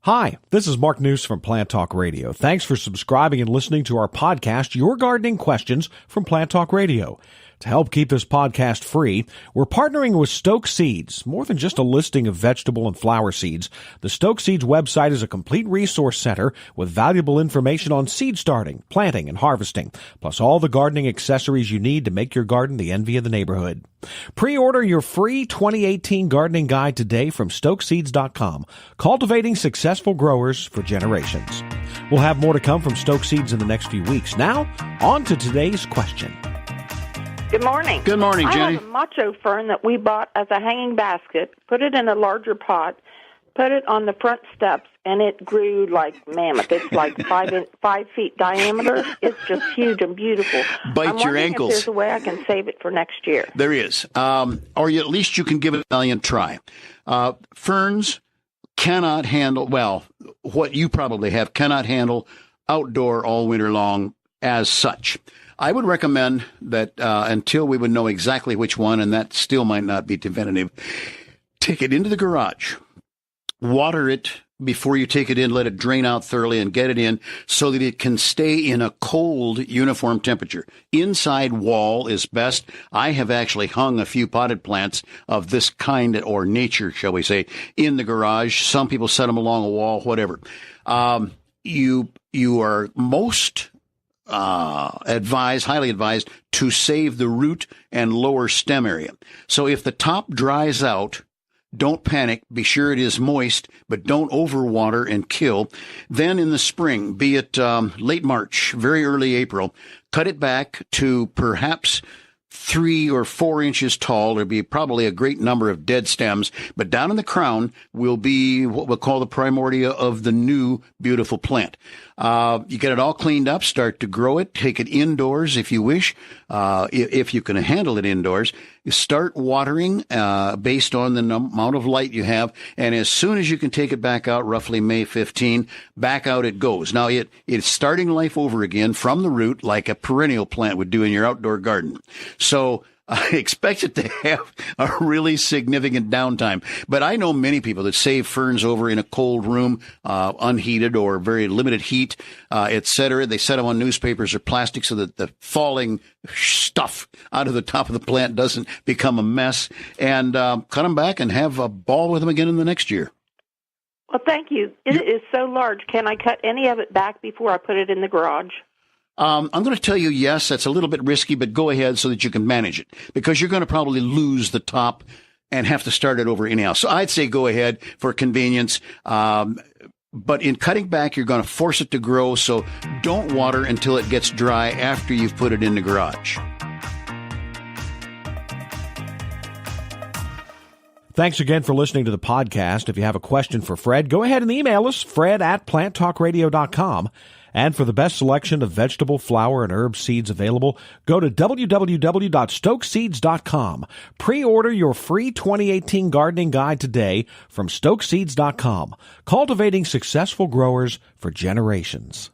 Hi, this is Mark News from Plant Talk Radio. Thanks for subscribing and listening to our podcast, Your Gardening Questions from Plant Talk Radio. To help keep this podcast free, we're partnering with Stoke Seeds. More than just a listing of vegetable and flower seeds, the Stoke Seeds website is a complete resource center with valuable information on seed starting, planting, and harvesting, plus all the gardening accessories you need to make your garden the envy of the neighborhood. Pre-order your free 2018 gardening guide today from stokeseeds.com, cultivating successful growers for generations. We'll have more to come from Stoke Seeds in the next few weeks. Now, on to today's question. Good morning. Good morning, Jenny. I have a macho fern that we bought as a hanging basket, put it in a larger pot, put it on the front steps, and it grew like mammoth. It's like 5 feet diameter. It's just huge and beautiful. Bite your ankles. If there's a way I can save it for next year. There is. Or at least you can give it a valiant try. Ferns cannot handle, well, what you probably have, cannot handle outdoor all winter long as such. I would recommend that until we would know exactly which one, and that still might not be definitive, take it into the garage, water it before you take it in, let it drain out thoroughly and get it in so that it can stay in a cold, uniform temperature. Inside wall is best. I have actually hung a few potted plants of this kind or nature, shall we say, in the garage. Some people set them along a wall, whatever. You are most highly advised to save the root and lower stem area. So if the top dries out, don't panic. Be sure it is moist, but don't overwater and kill. Then in the spring, be it late March, very early April, cut it back to perhaps 3 or 4 inches tall. There'll be probably a great number of dead stems, but down in the crown will be what we'll call the primordia of the new beautiful plant. You get it all cleaned up, start to grow it, take it indoors if you wish, if you can handle it indoors. You start watering based on the amount of light you have, and as soon as you can take it back out, roughly May 15, back out it goes. Now, it's starting life over again from the root like a perennial plant would do in your outdoor garden. So I expect it to have a really significant downtime. But I know many people that save ferns over in a cold room, unheated or very limited heat, etc. They set them on newspapers or plastic so that the falling stuff out of the top of the plant doesn't become a mess, and cut them back and have a ball with them again in the next year. Well, thank you. It is so large. Can I cut any of it back before I put it in the garage? I'm going to tell you yes, that's a little bit risky, but go ahead so that you can manage it, because you're going to probably lose the top and have to start it over anyhow. So I'd say go ahead for convenience. But in cutting back, you're going to force it to grow, so don't water until it gets dry after you've put it in the garage. Thanks again for listening to the podcast. If you have a question for Fred, go ahead and email us, fred@planttalkradio.com. And for the best selection of vegetable, flower, and herb seeds available, go to www.stokeseeds.com. Pre-order your free 2018 gardening guide today from stokeseeds.com. Cultivating successful growers for generations.